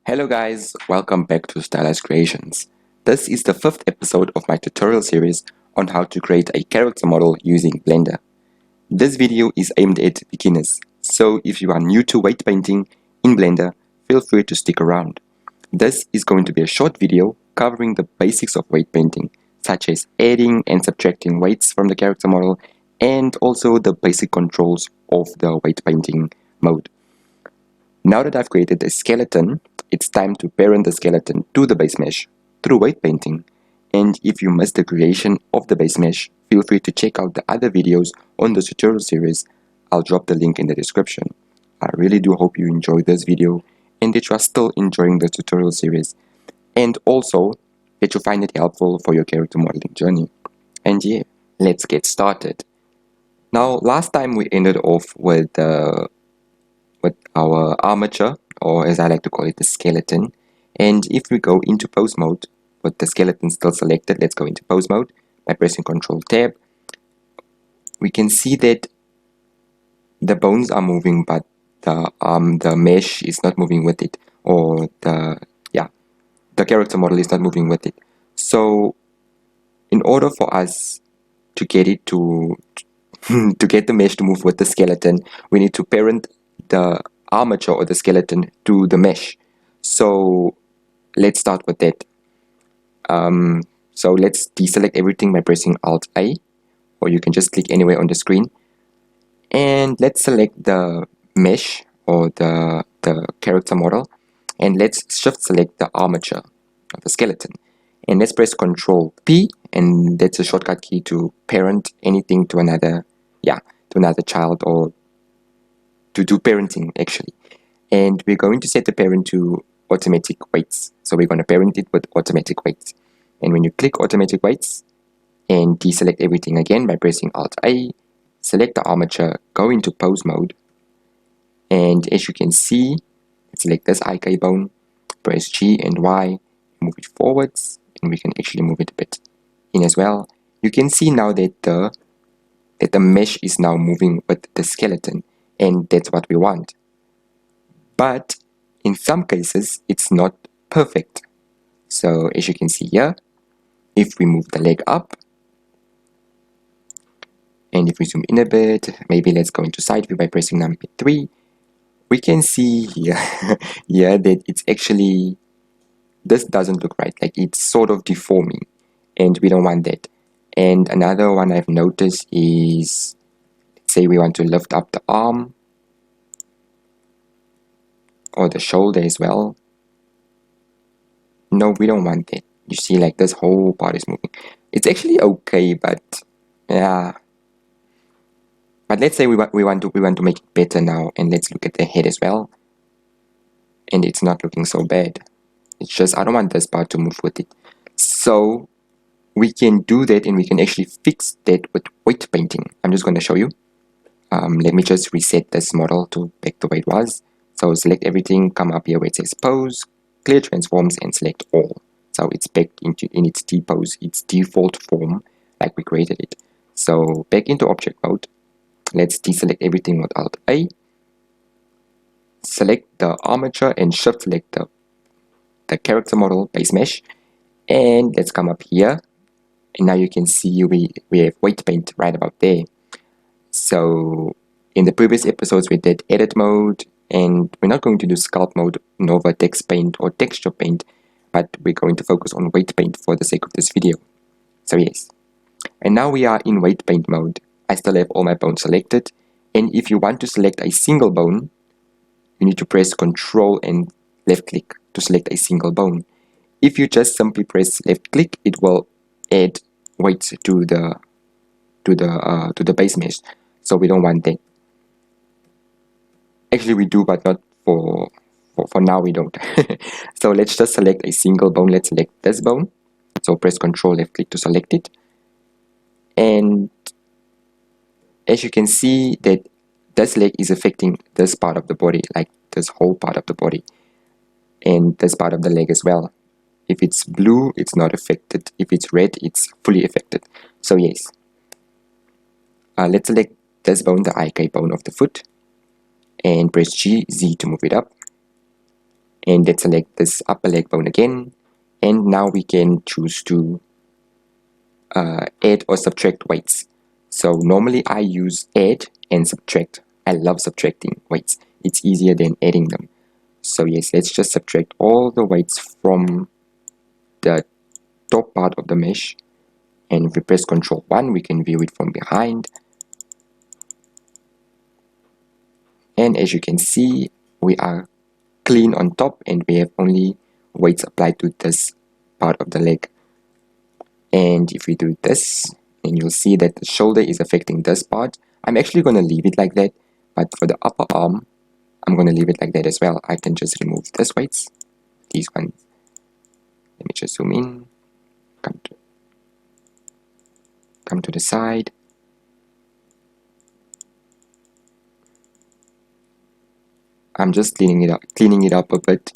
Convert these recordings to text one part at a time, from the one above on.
Hello guys, welcome back to Stylized Creations. This is the fifth episode of my tutorial series on how to create a character model using Blender. This video is aimed at beginners, so if you are new to weight painting in Blender, feel free to stick around. This is going to be a short video covering the basics of weight painting, such as adding and subtracting weights from the character model, and also the basic controls of the weight painting mode. Now that I've created a skeleton, it's time to parent the skeleton to the base mesh through weight painting. And if you missed the creation of the base mesh, feel free to check out the other videos on the tutorial series. I'll drop the link in the description. I really do hope you enjoyed this video and that you are still enjoying the tutorial series. And also that you find it helpful for your character modeling journey. And yeah, let's get started. Now, last time we ended off with our armature, or as I like to call it, the skeleton. And if we go into pose mode with the skeleton still selected, let's go into pose mode by pressing Ctrl Tab. We can see that the bones are moving, but the mesh is not moving with it, or the character model is not moving with it. So in order for us to get it to to get the mesh to move with the skeleton, we need to parent the armature or the skeleton to the mesh. So let's start with that. So let's deselect everything by pressing Alt A, or you can just click anywhere on the screen. And let's select the mesh or the character model, and let's shift select the armature of the skeleton. And let's press Ctrl P, and that's a shortcut key to parent anything to another, to another child, or to do parenting actually. And we're going to set the parent to automatic weights. So we're going to parent it with automatic weights. And when you click automatic weights and deselect everything again by pressing Alt A, select the armature, go into pose mode. And as you can see, select this IK bone, press G and Y, move it forwards, and we can actually move it a bit in as well. You can see now that the mesh is now moving with the skeleton, and that's what we want. But in some cases, it's not perfect. So as you can see here, if we move the leg up, and if we zoom in a bit, maybe let's go into side view by pressing numpad 3, we can see here, here that it's actually, this doesn't look right, like it's sort of deforming, and we don't want that. And another one I've noticed is, let's say we want to lift up the arm, or the shoulder as well. No, we don't want that. You see, like this whole part is moving. It's actually okay, but yeah. But let's say we want to make it better now, and let's look at the head as well. And it's not looking so bad. It's just I don't want this part to move with it. So we can do that, and we can actually fix that with weight painting. I'm just going to show you. Let me just reset this model to back the way it was. So select everything, come up here where it says pose, clear transforms, and select all. So it's back in its T-pose, its default form, like we created it. So back into object mode. Let's deselect everything with Alt A. Select the armature and shift select the character model base mesh. And let's come up here. And now you can see we have weight paint right about there. So in the previous episodes we did edit mode, and we're not going to do sculpt mode, nova text paint or texture paint, but we're going to focus on weight paint for the sake of this video. So yes, and now we are in weight paint mode. I still have all my bones selected, and if you want to select a single bone, you need to press Ctrl and left click to select a single bone. If you just simply press left click, it will add weights to the base mesh. So we don't want that. Actually we do, but not for now we don't. So let's just select a single bone. Let's select this bone. So press Ctrl left click to select it. And as you can see that this leg is affecting this part of the body, like this whole part of the body, and this part of the leg as well. If it's blue, it's not affected. If it's red, it's fully affected. So yes, let's select this bone, the IK bone of the foot, and press G, Z to move it up. And let's select this upper leg bone again, and now we can choose to add or subtract weights. So normally I use add and subtract. I love subtracting weights. It's easier than adding them. So yes, let's just subtract all the weights from the top part of the mesh, and if we press Ctrl 1 we can view it from behind. And as you can see, we are clean on top and we have only weights applied to this part of the leg. And if we do this, and you'll see that the shoulder is affecting this part. I'm actually going to leave it like that, but for the upper arm I'm going to leave it like that as well. I can just remove these weights, these ones. Let me just zoom in, come to the side. I'm just cleaning it up a bit.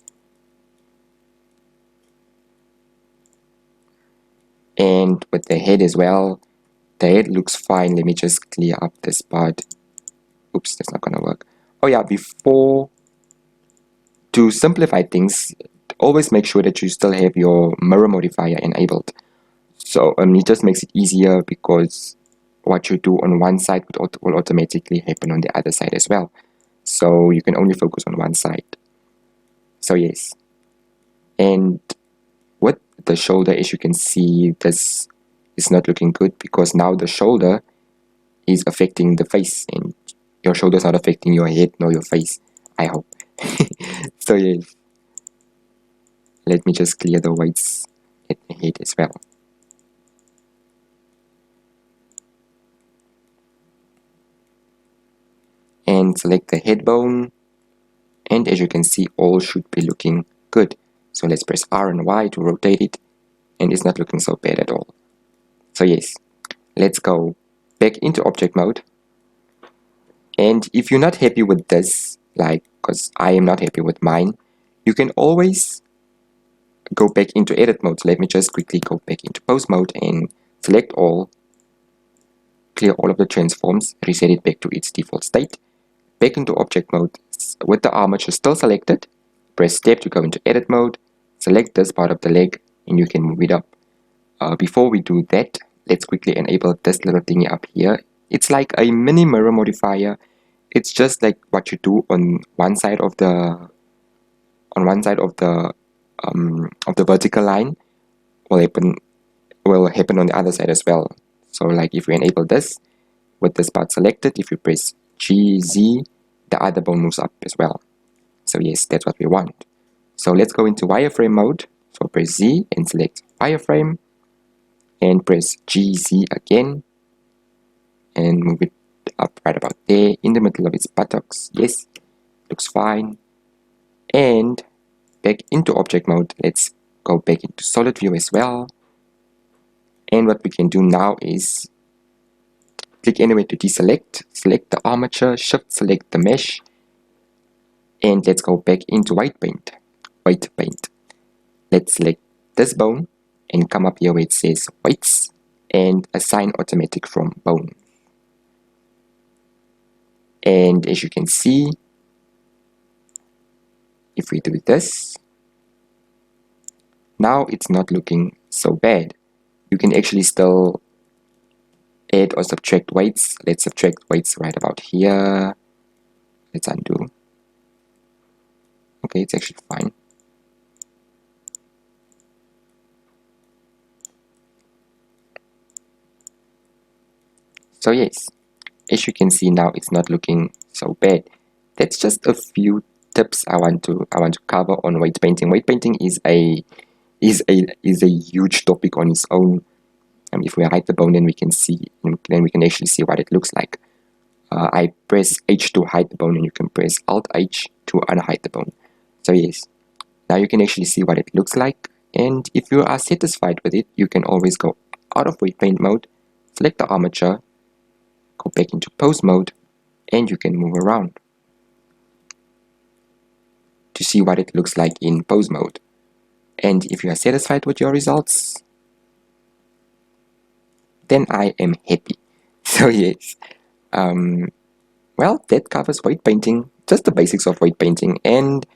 And with the head as well, the head looks fine. Let me just clear up this part. Oops, that's not gonna work. Oh yeah, to simplify things, always make sure that you still have your mirror modifier enabled. So it just makes it easier, because what you do on one side will automatically happen on the other side as well. So you can only focus on one side. So yes. And with the shoulder, as you can see, this is not looking good, because now the shoulder is affecting the face, and your shoulder is not affecting your head nor your face, I hope. So yes, let me just clear the weights at the head as well. And select the head bone, and as you can see, all should be looking good. So let's press R and Y to rotate it, and it's not looking so bad at all. So yes, let's go back into object mode. And if you're not happy with this, like, because I am not happy with mine, you can always go back into edit mode. So let me just quickly go back into pose mode and select all, clear all of the transforms, reset it back to its default state. Back into object mode with the armature still selected, press tab to go into edit mode, select this part of the leg, and you can move it up. Before we do that, let's quickly enable this little thingy up here. It's like a mini mirror modifier. It's just like what you do on one side of the vertical line will happen on the other side as well. So like if we enable this with this part selected, if you press GZ, the other bone moves up as well. So yes, that's what we want. So let's go into wireframe mode. So press Z and select wireframe, and press GZ again and move it up right about there in the middle of its buttocks. Yes, looks fine. And back into object mode, let's go back into solid view as well. And what we can do now is click anywhere to deselect, select the armature, shift select the mesh, and let's go back into white paint. Let's select this bone and come up here where it says weights and assign automatic from bone. And as you can see, if we do this, now it's not looking so bad. You can actually still add or subtract weights. Let's subtract weights right about here. Let's undo. Okay, it's actually fine. So yes, as you can see now, it's not looking so bad. That's just a few tips I want to cover on weight painting. Weight painting is a huge topic on its own. If we hide the bone, then we can actually see what it looks like. I press H to hide the bone, and you can press Alt H to unhide the bone. So yes, now you can actually see what it looks like. And if you are satisfied with it, you can always go out of weight paint mode, select the armature, go back into pose mode, and you can move around to see what it looks like in pose mode. And if you are satisfied with your results, then I am happy. So yes, well, that covers weight painting, just the basics of weight painting. And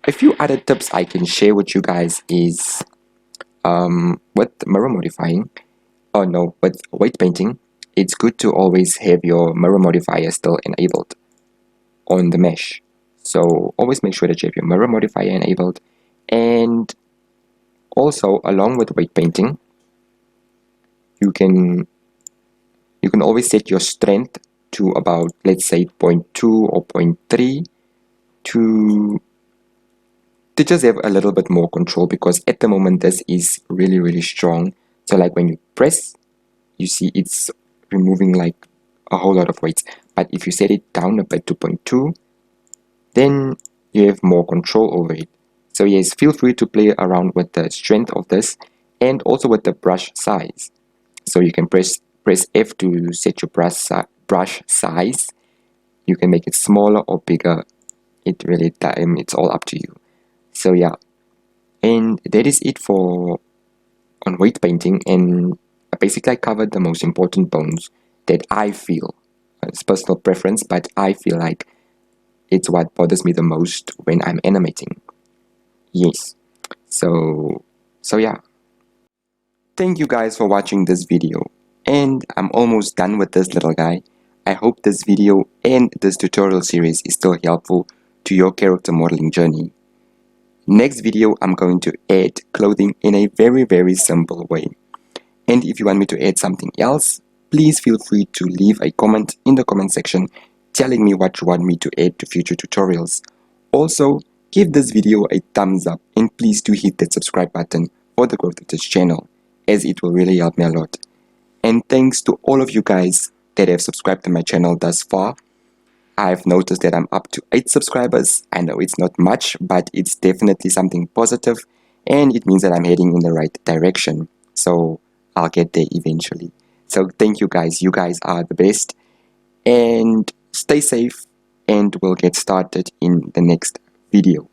A few other tips I can share with you guys is with mirror modifying, oh no, with weight painting, it's good to always have your mirror modifier still enabled on the mesh. So always make sure that you have your mirror modifier enabled. And also, along with weight painting, you can always set your strength to about, let's say, 0.2 or 0.3 to just have a little bit more control, because at the moment this is really strong. So like when you press, you see it's removing like a whole lot of weight. But if you set it down a bit to 0.2, then you have more control over it. So yes, feel free to play around with the strength of this and also with the brush size. So you can press F to set your brush size. You can make it smaller or bigger. It's all up to you. So yeah, and that is it for on weight painting, and basically I covered the most important bones that I feel. It's personal preference, but I feel like it's what bothers me the most when I'm animating. Yes. So yeah. Thank you guys for watching this video. And I'm almost done with this little guy. I hope this video and this tutorial series is still helpful to your character modeling journey. Next video, I'm going to add clothing in a very simple way. And if you want me to add something else, please feel free to leave a comment in the comment section telling me what you want me to add to future tutorials. Also, give this video a thumbs up and please do hit that subscribe button for the growth of this channel, as it will really help me a lot. And thanks to all of you guys that have subscribed to my channel thus far. I've noticed that I'm up to 8 subscribers. I know it's not much, but it's definitely something positive, and it means that I'm heading in the right direction. So I'll get there eventually. So thank you guys. You guys are the best. And stay safe, and we'll get started in the next video.